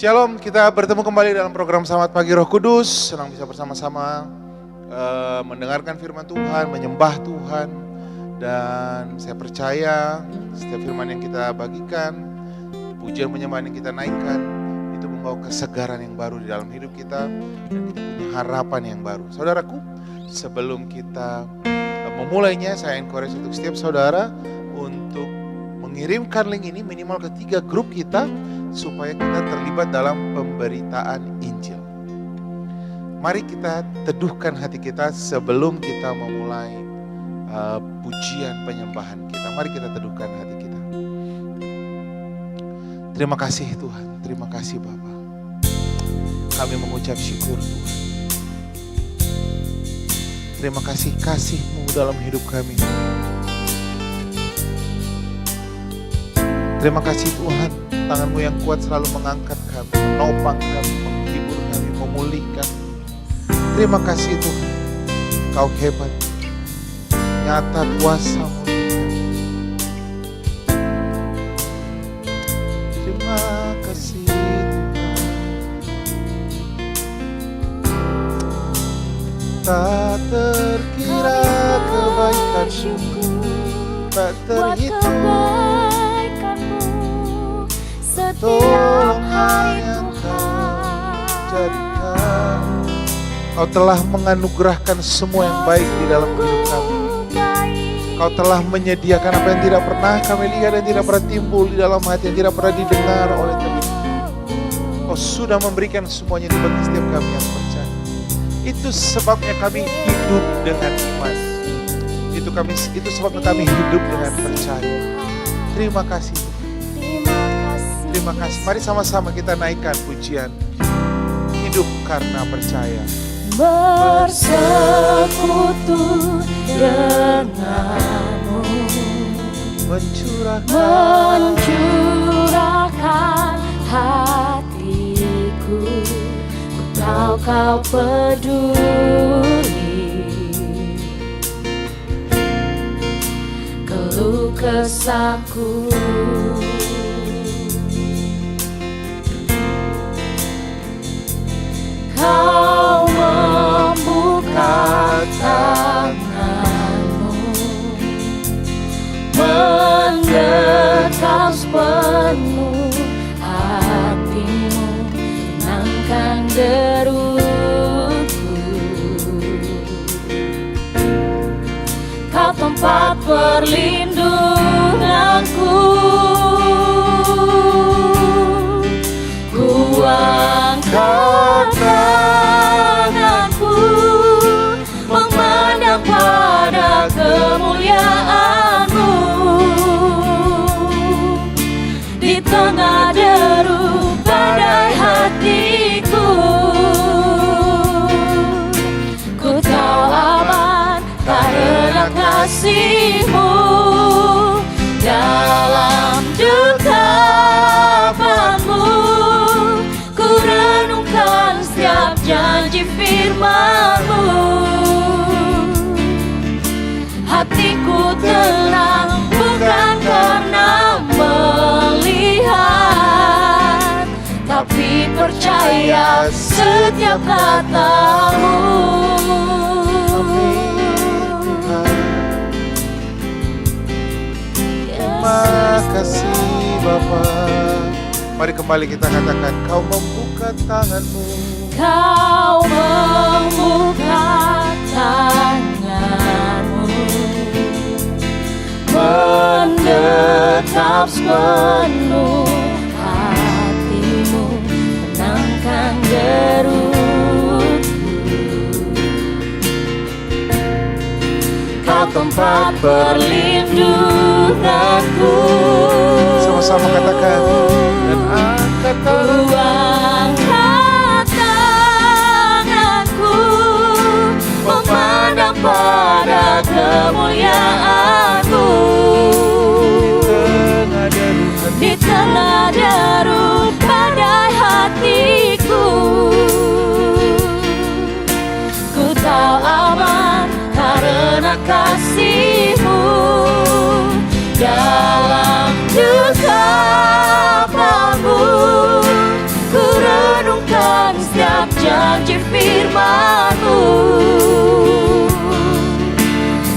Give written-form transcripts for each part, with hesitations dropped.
Shalom, kita bertemu kembali dalam program Selamat Pagi Roh Kudus. Senang bisa bersama-sama mendengarkan firman Tuhan, menyembah Tuhan. Dan saya percaya setiap firman yang kita bagikan, pujian penyembahan yang kita naikkan, itu membawa kesegaran yang baru di dalam hidup kita. Dan kita punya harapan yang baru. Saudaraku, sebelum kita memulainya, saya encourage untuk setiap saudara untuk mengirimkan link ini minimal ke 3 grup kita, supaya kita terlibat dalam pemberitaan Injil. Mari kita teduhkan hati kita sebelum kita memulai pujian penyembahan kita. Mari kita teduhkan hati kita. Terima kasih Tuhan, terima kasih Bapa. Kami mengucap syukur Tuhan. Terima kasih kasih-Mu dalam hidup kami. Terima kasih Tuhan, tangan-Mu yang kuat selalu mengangkat kami, menopang kami, menghibur kami, memulihkan. Terima kasih Tuhan, Kau hebat, nyata kuasa-Mu Tuhan. Terima kasih Tuhan, tak terkira kebaikan-Mu, tak terhitung. Tolong hanya Kau jadikan. Kau telah menganugerahkan semua yang baik di dalam hidup kami. Kau telah menyediakan apa yang tidak pernah kami lihat dan tidak pernah timbul di dalam hati, yang tidak pernah didengar oleh telinga. Kau sudah memberikan semuanya bagi setiap kami yang percaya. Itu sebabnya kami hidup dengan iman. Itu sebabnya kami hidup dengan percaya. Terima kasih. Terima kasih. Mari sama-sama kita naikkan pujian. Hidup karena percaya. Bersekutu denganmu, mencurahkan hatiku. Ku tahu Kau peduli keluh kesahku. Kau membuka tangan-Mu, mendekap sepenuh hati-Mu, tenangkan deruku. Kau tempat perlindunganku, ku angkat tanganku, memandang pada kemuliaan-Mu. Di tengah deru badai hatiku, ku tahu aman karena kasih-Mu. Dalam dekapan-Mu, ku renungkan setiap janji firman-Mu. Hatiku tenang bukan karena melihat, tapi percaya setiap kata-Mu. Terima kasih Bapa. Mari kembali kita katakan, Kau membuka tangan-Mu. Kau membuka tangan-Mu, mendekap sepenuh hati-Mu, tenangkan deruku. Kau tempat perlindunganku. Sama-sama katakan, dan angkat tanganku, memandang pada kemuliaan-Mu. Di tengah deru badai hatiku, ku tahu aman karena kasih-Mu. Dalam duka firman-Mu.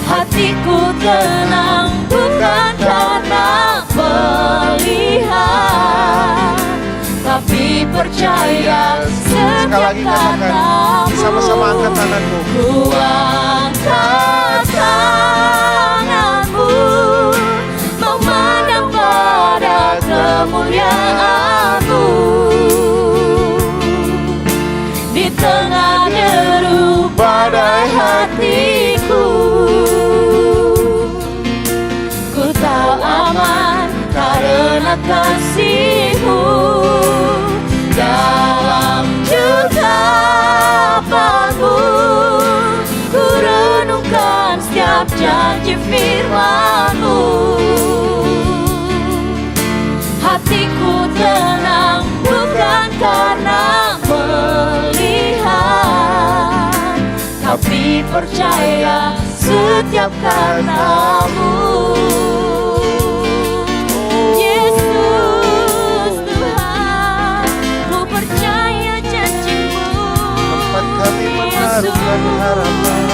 Hatiku tenang bukan karena melihat, tapi percaya Sekali setiap lagi katakan, kata-Mu. sama-sama angkat tanganmu. Ku angkat tanganmu, memandang pada kemuliaan-Mu. Di tengah deru badai hatiku, ku tahu aman karena kasih-Mu. Dalam jutaan-Mu, ku renungkan setiap janji firman-Mu. Hatiku tenang bukan karena melihat, tapi percaya setiap kata-Mu. Yesus Tuhan, ku percaya janji-Mu. Tempat kami menaruhkan harapan.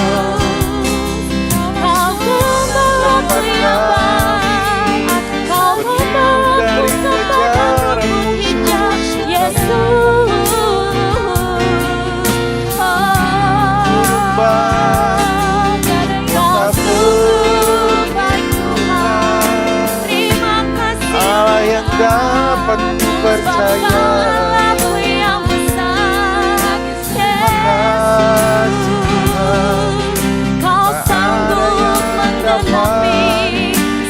Kau membawaku yang baik, Kau membawaku kepada gunung hijau. Yesus, Kau sungguh baik Tuhan. Terima kasih Allah yang dapat dipercaya. Lagu yang besar, Kasih Tuhan. Kau sanggup menggenapi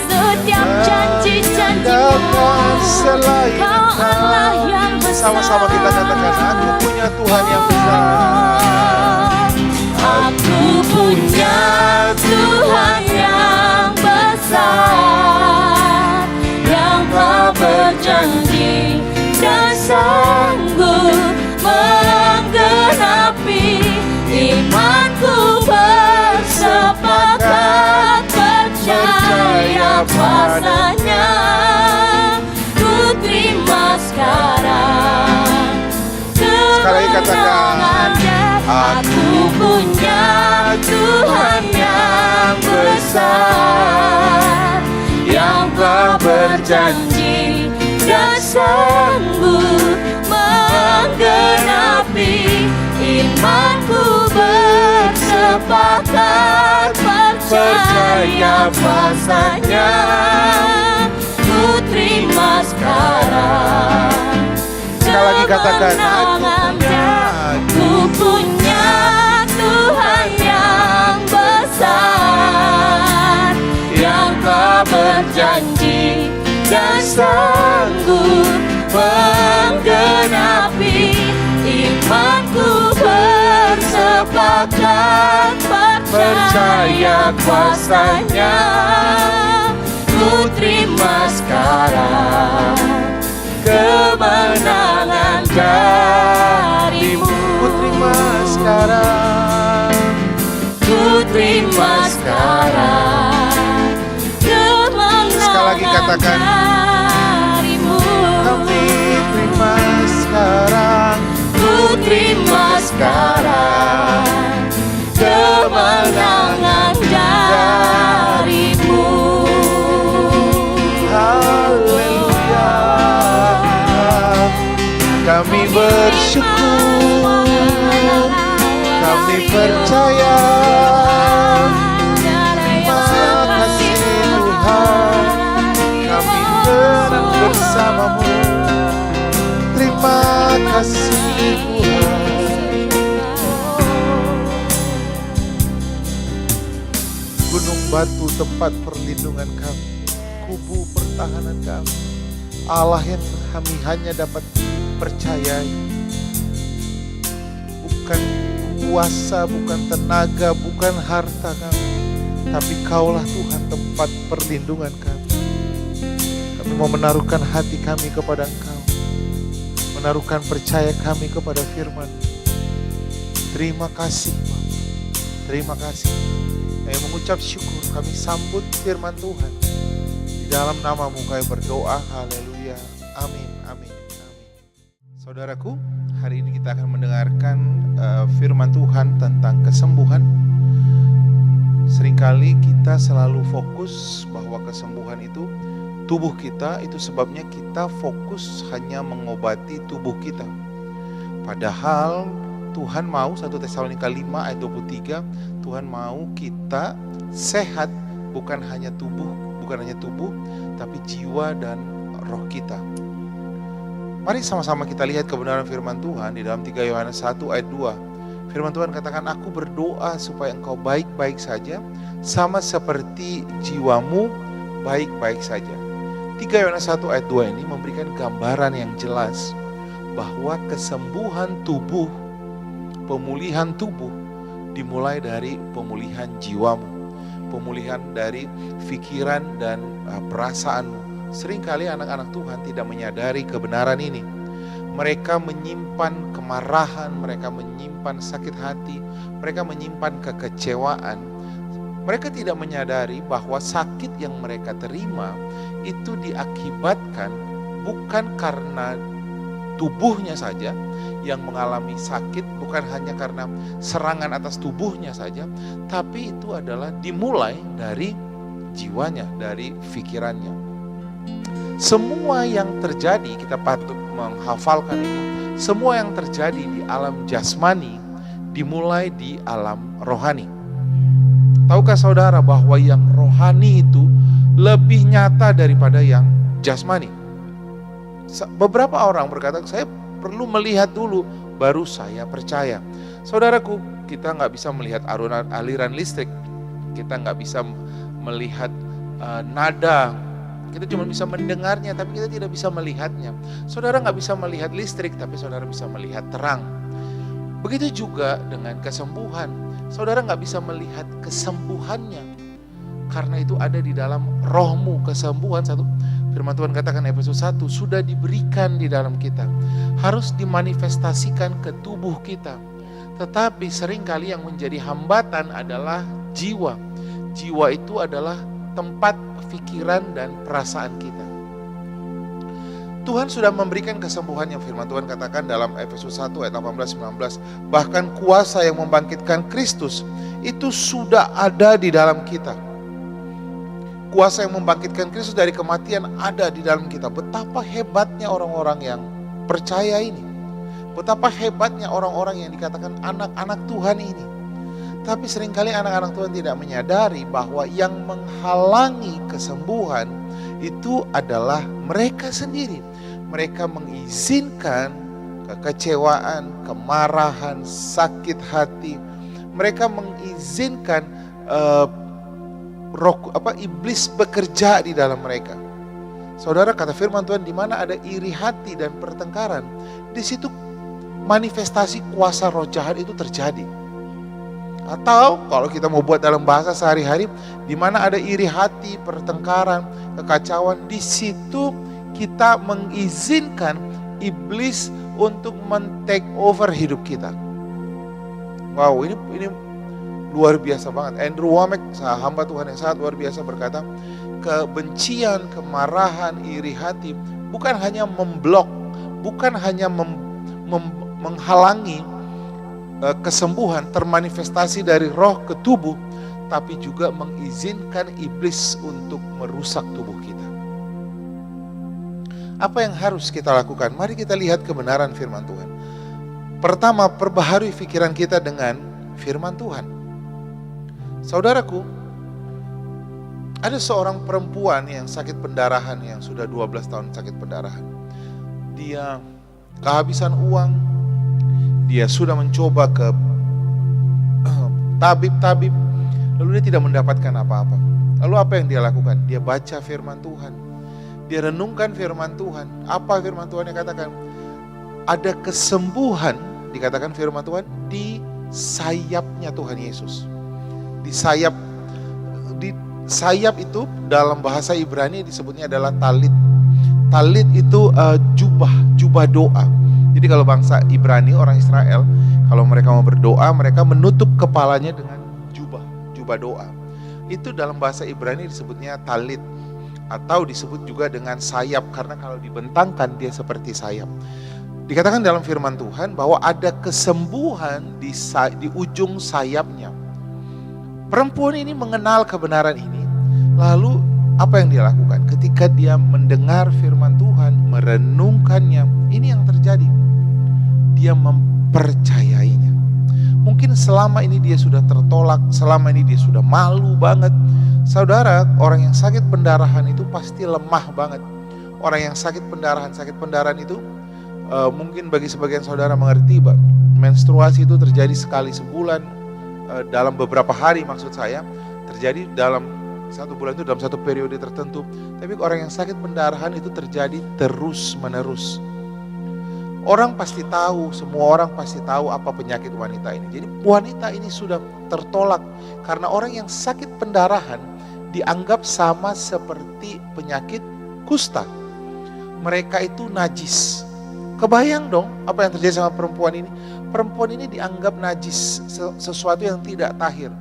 setiap janji-janji-Mu. Dapat selain Kau Allah yang besar. Sama-sama kita katakan, aku punya Tuhan yang besar. Aku punya Tuhan yang besar, yang telah berjanji dan sanggup menggenapi. Imanku bersepakat percaya kuasa-Nya. Ku terima sekarang Sekali lagi katakan, aku punya Tuhan yang besar, yang telah berjanji dan sanggup menggenapi. Imanku bersepakat percaya kuasa-Nya. Ku terima sekarang Sekali lagi katakan, aku punya Tuhan yang besar, yang telah berjanji dan sanggup menggenapi. Imanku bersepakat percaya kuasa-Nya. Ku terima sekarang kemenangan dari-Mu. ku terima sekarang. Ku terima sekarang kemenangan Sekali lagi katakan, dari-Mu. kami terima sekarang. Ku terima sekarang kemenangan dari-Mu. Haleluya. Kami bersyukur, kami percaya. Terima kasih Tuhan, kami tenang bersama-Mu. Terima kasih Tuhan. Gunung batu tempat perlindungan kami, kubu pertahanan kami, Allah yang kami hanya dapat percayai. Bukan kuasa, bukan tenaga, bukan harta kami, tapi Kaulah Tuhan tempat perlindungan kami. Kami mau menaruhkan hati kami kepada Engkau, menaruhkan percaya kami kepada firman. Terima kasih Bapa, terima kasih. Kami mengucap syukur, kami sambut firman Tuhan. Di dalam nama-Mu kami berdoa, haleluya, amin, amin, amin. Saudaraku, hari ini kita akan mendengarkan firman Tuhan tentang kesembuhan. Seringkali kita selalu fokus bahwa kesembuhan itu tubuh kita, itu sebabnya kita fokus hanya mengobati tubuh kita. Padahal Tuhan mau, 1 Tesalonika 5 ayat 23, Tuhan mau kita sehat, bukan hanya tubuh, tapi jiwa dan roh kita. Mari sama-sama kita lihat kebenaran firman Tuhan di dalam 3 Yohanes 1 ayat 2. Firman Tuhan katakan, aku berdoa supaya engkau baik-baik saja, sama seperti jiwamu baik-baik saja. 3 Yohanes 1 ayat 2 ini memberikan gambaran yang jelas bahwa kesembuhan tubuh, pemulihan tubuh dimulai dari pemulihan jiwamu, pemulihan dari pikiran dan perasaanmu. Seringkali anak-anak Tuhan tidak menyadari kebenaran ini. Mereka menyimpan kemarahan, mereka menyimpan sakit hati, mereka menyimpan kekecewaan. Mereka tidak menyadari bahwa sakit yang mereka terima itu diakibatkan bukan karena tubuhnya saja yang mengalami sakit, bukan hanya karena serangan atas tubuhnya saja, tapi itu adalah dimulai dari jiwanya, dari pikirannya. Semua yang terjadi, kita patut menghafalkan ini, semua yang terjadi di alam jasmani dimulai di alam rohani. Tahukah saudara bahwa yang rohani itu lebih nyata daripada yang jasmani? Beberapa orang berkata, saya perlu melihat dulu baru saya percaya. Saudaraku, kita nggak bisa melihat aliran listrik, kita nggak bisa melihat nada. Kita cuma bisa mendengarnya, tapi kita tidak bisa melihatnya. Saudara nggak bisa melihat listrik, tapi saudara bisa melihat terang. Begitu juga dengan kesembuhan. Saudara nggak bisa melihat kesembuhannya, karena itu ada di dalam rohmu. Kesembuhan, satu firman Tuhan katakan Efesus 1, sudah diberikan di dalam kita. Harus dimanifestasikan ke tubuh kita. Tetapi seringkali yang menjadi hambatan adalah jiwa. Jiwa itu adalah tempat pikiran dan perasaan kita. Tuhan sudah memberikan kesembuhan yang firman Tuhan katakan dalam Efesus 1 ayat 18-19. Bahkan kuasa yang membangkitkan Kristus itu sudah ada di dalam kita. Kuasa yang membangkitkan Kristus dari kematian ada di dalam kita. Betapa hebatnya orang-orang yang percaya ini. Betapa hebatnya orang-orang yang dikatakan anak-anak Tuhan ini. Tapi seringkali anak-anak Tuhan tidak menyadari bahwa yang menghalangi kesembuhan itu adalah mereka sendiri. Mereka mengizinkan kekecewaan, kemarahan, sakit hati. Mereka mengizinkan iblis bekerja di dalam mereka. Saudara, kata firman Tuhan, di mana ada iri hati dan pertengkaran, di situ manifestasi kuasa roh jahat itu terjadi. Atau kalau kita mau buat dalam bahasa sehari-hari, di mana ada iri hati, pertengkaran, kekacauan, di situ kita mengizinkan iblis untuk men-take over hidup kita. Wow, ini luar biasa banget. Andrew Wommack, hamba Tuhan yang sangat luar biasa, berkata, kebencian, kemarahan, iri hati bukan hanya memblok, bukan hanya menghalangi kesembuhan termanifestasi dari roh ke tubuh, tapi juga mengizinkan iblis untuk merusak tubuh kita. Apa yang harus kita lakukan? Mari kita lihat kebenaran firman Tuhan. Pertama, perbaharui pikiran kita dengan firman Tuhan. Saudaraku, ada seorang perempuan yang sakit pendarahan, yang sudah 12 tahun sakit pendarahan. Dia kehabisan uang. Dia sudah mencoba ke tabib-tabib, lalu dia tidak mendapatkan apa-apa. Lalu apa yang dia lakukan? Dia baca firman Tuhan. Dia renungkan firman Tuhan. Apa firman Tuhan yang katakan? Ada kesembuhan, dikatakan firman Tuhan, di sayapnya Tuhan Yesus. Di sayap itu dalam bahasa Ibrani disebutnya adalah talit. Talit itu jubah doa. Jadi kalau bangsa Ibrani, orang Israel, kalau mereka mau berdoa, mereka menutup kepalanya dengan jubah doa. Itu dalam bahasa Ibrani disebutnya talit, atau disebut juga dengan sayap, karena kalau dibentangkan dia seperti sayap. Dikatakan dalam firman Tuhan bahwa ada kesembuhan di ujung sayapnya. Perempuan ini mengenal kebenaran ini, lalu apa yang dia lakukan? Ketika dia mendengar firman Tuhan, merenungkannya, ini yang terjadi. Dia mempercayainya. Mungkin selama ini dia sudah tertolak, selama ini dia sudah malu banget. Saudara, orang yang sakit pendarahan itu pasti lemah banget. Orang yang sakit pendarahan itu mungkin bagi sebagian saudara mengerti, menstruasi itu terjadi sekali sebulan, dalam beberapa hari maksud saya, terjadi dalam satu bulan itu dalam satu periode tertentu. Tapi orang yang sakit pendarahan itu terjadi terus menerus. Orang pasti tahu, semua orang pasti tahu apa penyakit wanita ini. Jadi wanita ini sudah tertolak karena orang yang sakit pendarahan dianggap sama seperti penyakit kusta. Mereka itu najis. Kebayang dong apa yang terjadi sama perempuan ini? Perempuan ini dianggap najis, sesuatu yang tidak tahir.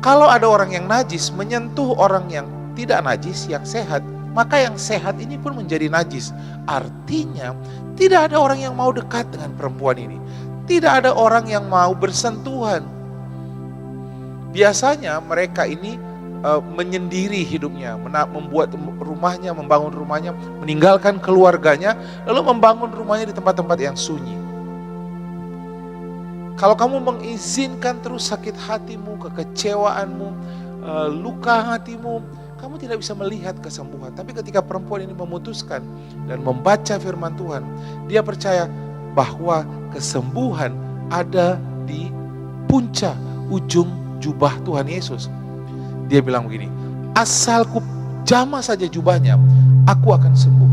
Kalau ada orang yang najis menyentuh orang yang tidak najis, yang sehat, maka yang sehat ini pun menjadi najis. Artinya tidak ada orang yang mau dekat dengan perempuan ini. Tidak ada orang yang mau bersentuhan. Biasanya mereka ini menyendiri hidupnya, membuat rumahnya, membangun rumahnya, meninggalkan keluarganya, lalu membangun rumahnya di tempat-tempat yang sunyi. Kalau kamu mengizinkan terus sakit hatimu, kekecewaanmu, luka hatimu, kamu tidak bisa melihat kesembuhan. Tapi ketika perempuan ini memutuskan dan membaca firman Tuhan, dia percaya bahwa kesembuhan ada di puncak ujung jubah Tuhan Yesus. Dia bilang begini, asal ku jamah saja jubahnya, aku akan sembuh.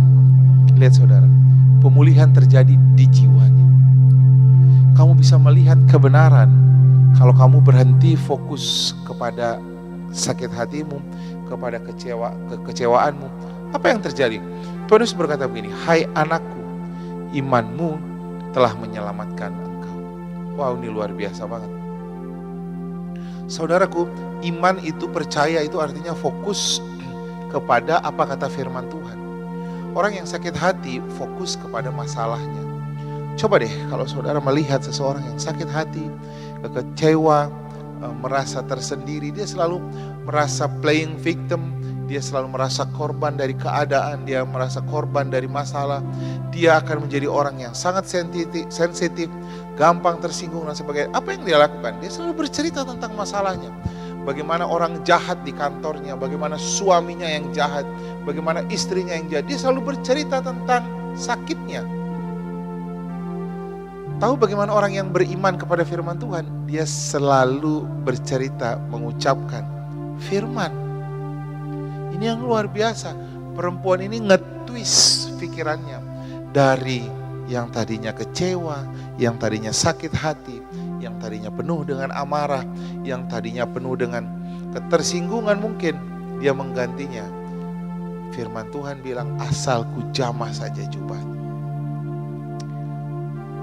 Lihat saudara, pemulihan terjadi di jiwanya. Kamu bisa melihat kebenaran kalau kamu berhenti fokus kepada sakit hatimu, kepada kekecewaanmu. Apa yang terjadi? Tuhan Yesus berkata begini, hai anakku, imanmu telah menyelamatkan engkau. Wow, ini luar biasa banget. Saudaraku, iman itu, percaya itu artinya fokus kepada apa kata firman Tuhan. Orang yang sakit hati fokus kepada masalahnya. Coba deh kalau saudara melihat seseorang yang sakit hati, kecewa, merasa tersendiri, dia selalu merasa playing victim, dia selalu merasa korban dari keadaan, dia merasa korban dari masalah. Dia akan menjadi orang yang sangat sensitif, gampang tersinggung dan sebagainya. Apa yang dia lakukan? Dia selalu bercerita tentang masalahnya. Bagaimana orang jahat di kantornya, bagaimana suaminya yang jahat, bagaimana istrinya yang jahat. Dia selalu bercerita tentang sakitnya. Tahu bagaimana orang yang beriman kepada firman Tuhan? Dia selalu bercerita, mengucapkan firman. Ini yang luar biasa. Perempuan ini nge-twist pikirannya. Dari yang tadinya kecewa, yang tadinya sakit hati, yang tadinya penuh dengan amarah, yang tadinya penuh dengan ketersinggungan mungkin, dia menggantinya. Firman Tuhan bilang, asal ku jamah saja jubahnya.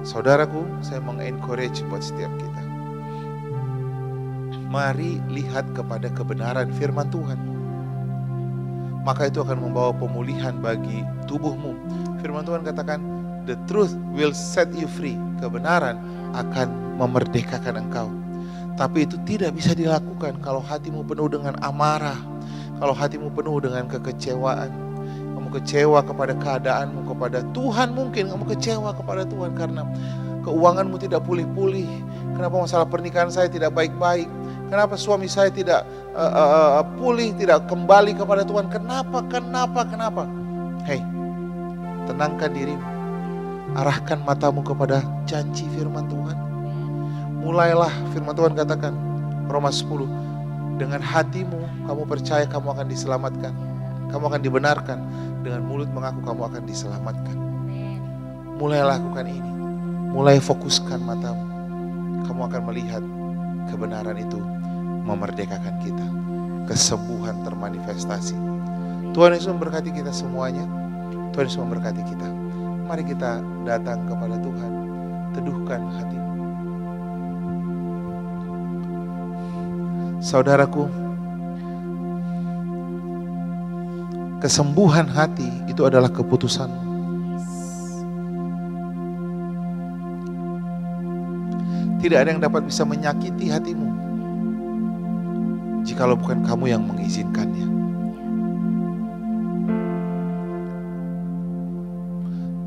Saudaraku, saya mengencourage buat setiap kita. Mari lihat kepada kebenaran firman Tuhan. Maka itu akan membawa pemulihan bagi tubuhmu. Firman Tuhan katakan, the truth will set you free. Kebenaran akan memerdekakan engkau. Tapi itu tidak bisa dilakukan kalau hatimu penuh dengan amarah, kalau hatimu penuh dengan kekecewaan. Kamu kecewa kepada keadaanmu, kepada Tuhan mungkin. Kamu kecewa kepada Tuhan karena keuanganmu tidak pulih-pulih. Kenapa masalah pernikahan saya tidak baik-baik? Kenapa suami saya tidak pulih, tidak kembali kepada Tuhan? Kenapa? Hei, tenangkan dirimu. Arahkan matamu kepada janji firman Tuhan. Mulailah, firman Tuhan katakan, Roma 10, dengan hatimu kamu percaya kamu akan diselamatkan. Kamu akan dibenarkan. Dengan mulut mengaku kamu akan diselamatkan. Mulai lakukan ini. Mulai fokuskan matamu. Kamu akan melihat kebenaran itu memerdekakan kita. Kesembuhan termanifestasi. Tuhan Yesus memberkati kita semuanya. Tuhan Yesus memberkati kita. Mari kita datang kepada Tuhan. Teduhkan hatimu. Saudaraku, kesembuhan hati itu adalah keputusan. Tidak ada yang dapat bisa menyakiti hatimu jikalau bukan kamu yang mengizinkannya.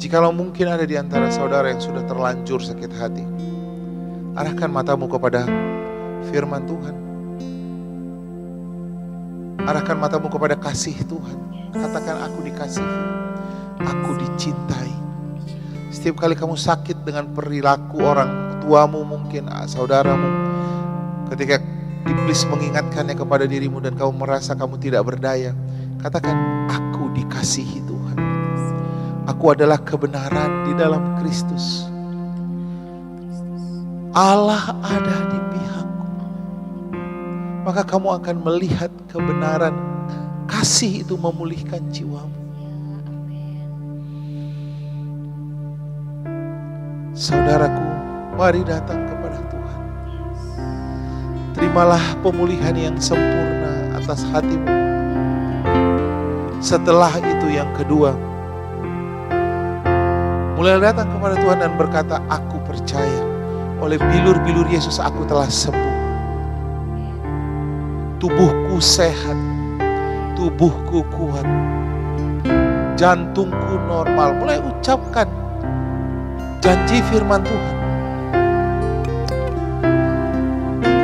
Jikalau mungkin ada di antara saudara yang sudah terlanjur sakit hati, arahkan matamu kepada firman Tuhan. Arahkan matamu kepada kasih Tuhan. Katakan, aku dikasihi, aku dicintai. Setiap kali kamu sakit dengan perilaku orang tuamu, mungkin saudaramu, ketika iblis mengingatkannya kepada dirimu dan kamu merasa kamu tidak berdaya, katakan, aku dikasihi Tuhan. Aku adalah kebenaran di dalam Kristus. Allah ada di pihakku. Maka kamu akan melihat kebenaran. Kasih itu memulihkan jiwamu. Saudaraku, mari datang kepada Tuhan. Terimalah pemulihan yang sempurna atas hatimu. Setelah itu yang kedua, mulai datang kepada Tuhan dan berkata, aku percaya oleh bilur-bilur Yesus aku telah sembuh. Tubuhku sehat, tubuhku kuat, jantungku normal. Mulai ucapkan janji firman Tuhan.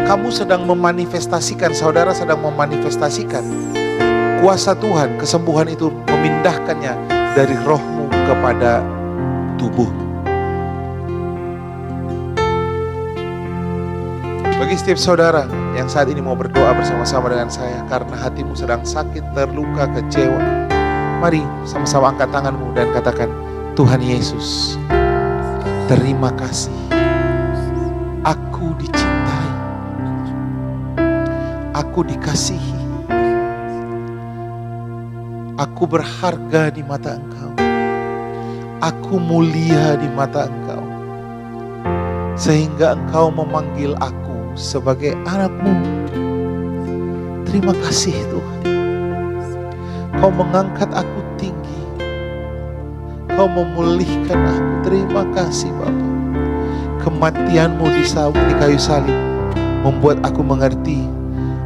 Kamu sedang memanifestasikan, saudara sedang memanifestasikan kuasa Tuhan. Kesembuhan itu memindahkannya dari rohmu kepada tubuh. Bagi setiap saudara yang saat ini mau berdoa bersama-sama dengan saya karena hatimu sedang sakit, terluka, kecewa, mari sama-sama angkat tanganmu dan katakan, Tuhan Yesus, terima kasih. Aku dicintai. Aku dikasihi. Aku berharga di mata Engkau. Aku mulia di mata Engkau. Sehingga Engkau memanggil aku sebagai anak-Mu. Terima kasih Tuhan. Kau mengangkat aku tinggi. Kau memulihkan aku. Terima kasih Bapa. Kematian-Mu di kayu salib membuat aku mengerti,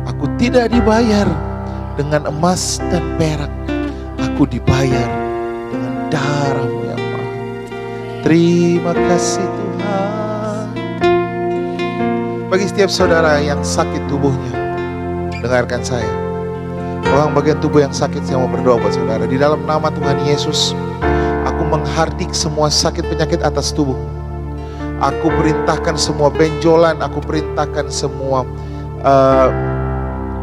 aku tidak dibayar dengan emas dan perak. Aku dibayar dengan darah-Mu yang mahal. Terima kasih Tuhan. Bagi setiap saudara yang sakit tubuhnya, dengarkan saya. Orang bagian tubuh yang sakit, saya mau berdoa buat saudara. Di dalam nama Tuhan Yesus, aku menghardik semua sakit penyakit atas tubuh. Aku perintahkan semua benjolan, aku perintahkan semua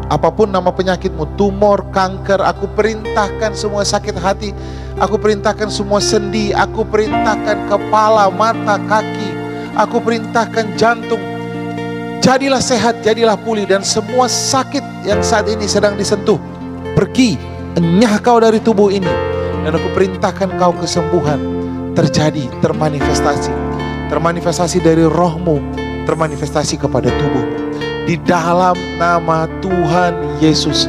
apapun nama penyakitmu, tumor, kanker, aku perintahkan semua sakit hati, aku perintahkan semua sendi, aku perintahkan kepala, mata, kaki, aku perintahkan jantung. Jadilah sehat, jadilah pulih, dan semua sakit yang saat ini sedang disentuh, pergi, enyah kau dari tubuh ini. Dan aku perintahkan kau kesembuhan terjadi, termanifestasi dari rohmu, termanifestasi kepada tubuhmu. Di dalam nama Tuhan Yesus,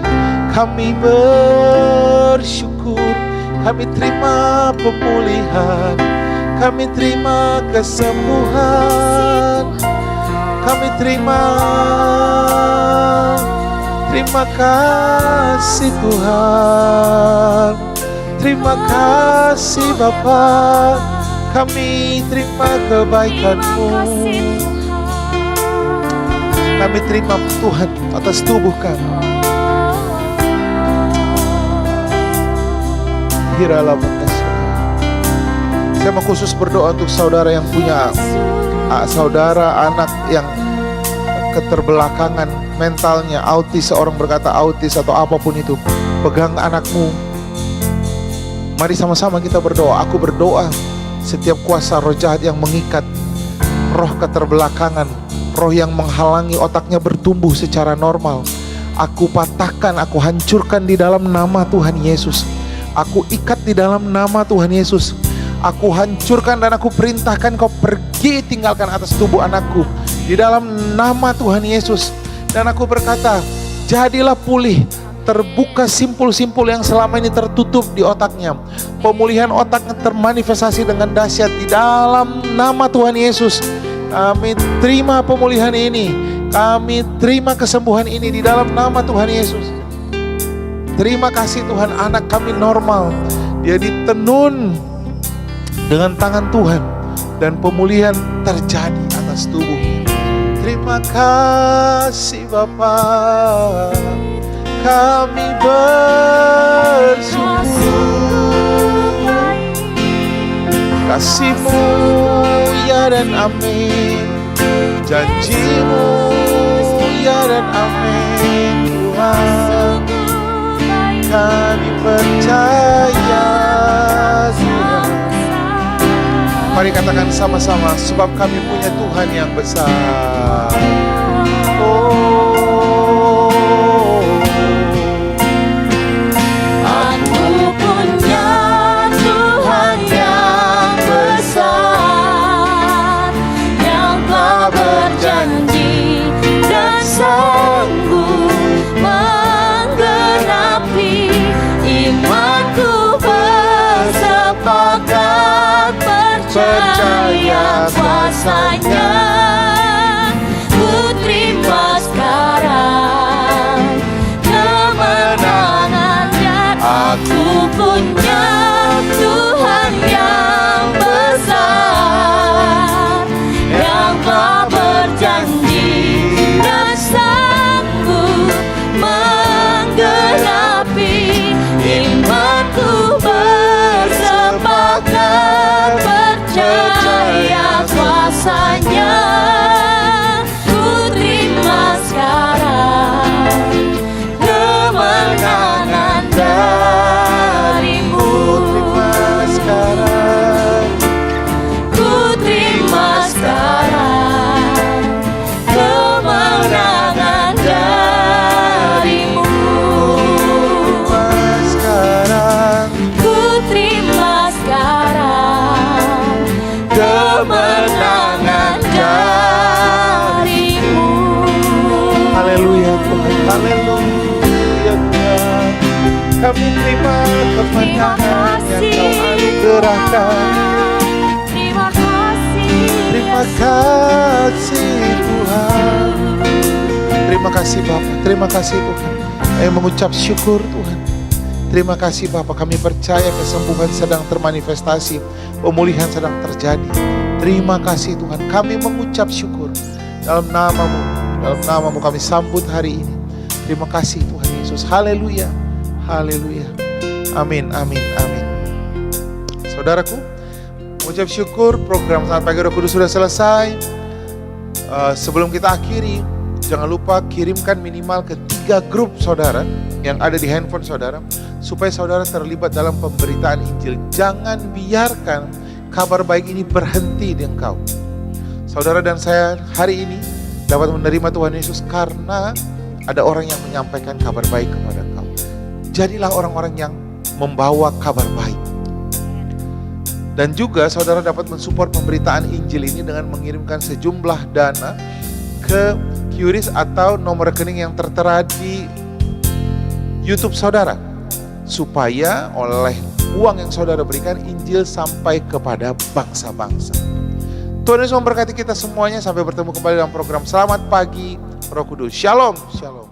kami bersyukur, kami terima pemulihan, kami terima kesembuhan. Kami terima kasih Tuhan. Terima kasih Bapa. Kami terima kebaikan-Mu. Kami terima Tuhan atas tubuh kami. Saya mau khusus berdoa untuk saudara yang punya saudara anak yang keterbelakangan mentalnya, autis, seorang berkata autis atau apapun itu. Pegang anakmu. Mari sama-sama kita berdoa. Aku berdoa setiap kuasa roh jahat yang mengikat, roh keterbelakangan, roh yang menghalangi otaknya bertumbuh secara normal, aku patahkan, aku hancurkan di dalam nama Tuhan Yesus. Aku ikat di dalam nama Tuhan Yesus. Aku hancurkan dan aku perintahkan kau pergi, tinggalkan atas tubuh anakku di dalam nama Tuhan Yesus. Dan aku berkata, jadilah pulih, terbuka simpul-simpul yang selama ini tertutup di otaknya. Pemulihan otaknya termanifestasi dengan dahsyat di dalam nama Tuhan Yesus. Kami terima pemulihan ini. Kami terima kesembuhan ini di dalam nama Tuhan Yesus. Terima kasih Tuhan, anak kami normal. Dia ditenun dengan tangan Tuhan. Dan pemulihan terjadi atas tubuhnya. Terima kasih Bapa, kami bersyukur. Kasih-Mu ya dan amin, janji-Mu ya dan amin. Tuhan, kami percaya Tuhan. Mari katakan sama-sama, sebab kami punya Tuhan yang besar. Oh, Aku punya Tuhan yang besar, yang telah berjanji dan sanggup menggenapi imanku bersepakat percaya kuasanya. Ku terima sekarang kemenangan dan aku punya Tuhan yang besar, yang telah berjanji dan sanggup menggenapi imanku bersepakat percaya kuasanya. Ku terima sekarang kemenangan darimu. Ku terima sekarang kemenangan darimu. Ku terima sekarang kemenangan darimu. haleluya Tuhan, haleluya Tuhan. Kami terima kemenangan yang Kau anugerahkan. Terima kasih. Terima kasih Tuhan. Terima kasih Bapa, terima kasih Tuhan. Ayo mengucap syukur Tuhan. Terima kasih Bapa, kami percaya kesembuhan sedang termanifestasi, pemulihan sedang terjadi. Terima kasih Tuhan, kami mengucap syukur. Dalam namamu kami sambut hari ini. Terima kasih Tuhan Yesus, haleluya, haleluya. Amin, amin, amin. Saudaraku, mengucap syukur, program Selamat Pagi Roh Kudus sudah selesai. Sebelum kita akhiri, jangan lupa kirimkan minimal ke 3 grup saudara yang ada di handphone saudara, supaya saudara terlibat dalam pemberitaan Injil. Jangan biarkan kabar baik ini berhenti di engkau. Saudara dan saya hari ini dapat menerima Tuhan Yesus karena ada orang yang menyampaikan kabar baik kepada engkau. Jadilah orang-orang yang membawa kabar baik. Dan juga saudara dapat mensupport pemberitaan Injil ini dengan mengirimkan sejumlah dana ke QRIS atau nomor rekening yang tertera di YouTube saudara, supaya oleh uang yang saudara berikan, Injil sampai kepada bangsa-bangsa. Tuhan Yesus memberkati kita semuanya. Sampai bertemu kembali dalam program Selamat Pagi Roh Kudus. Shalom, shalom.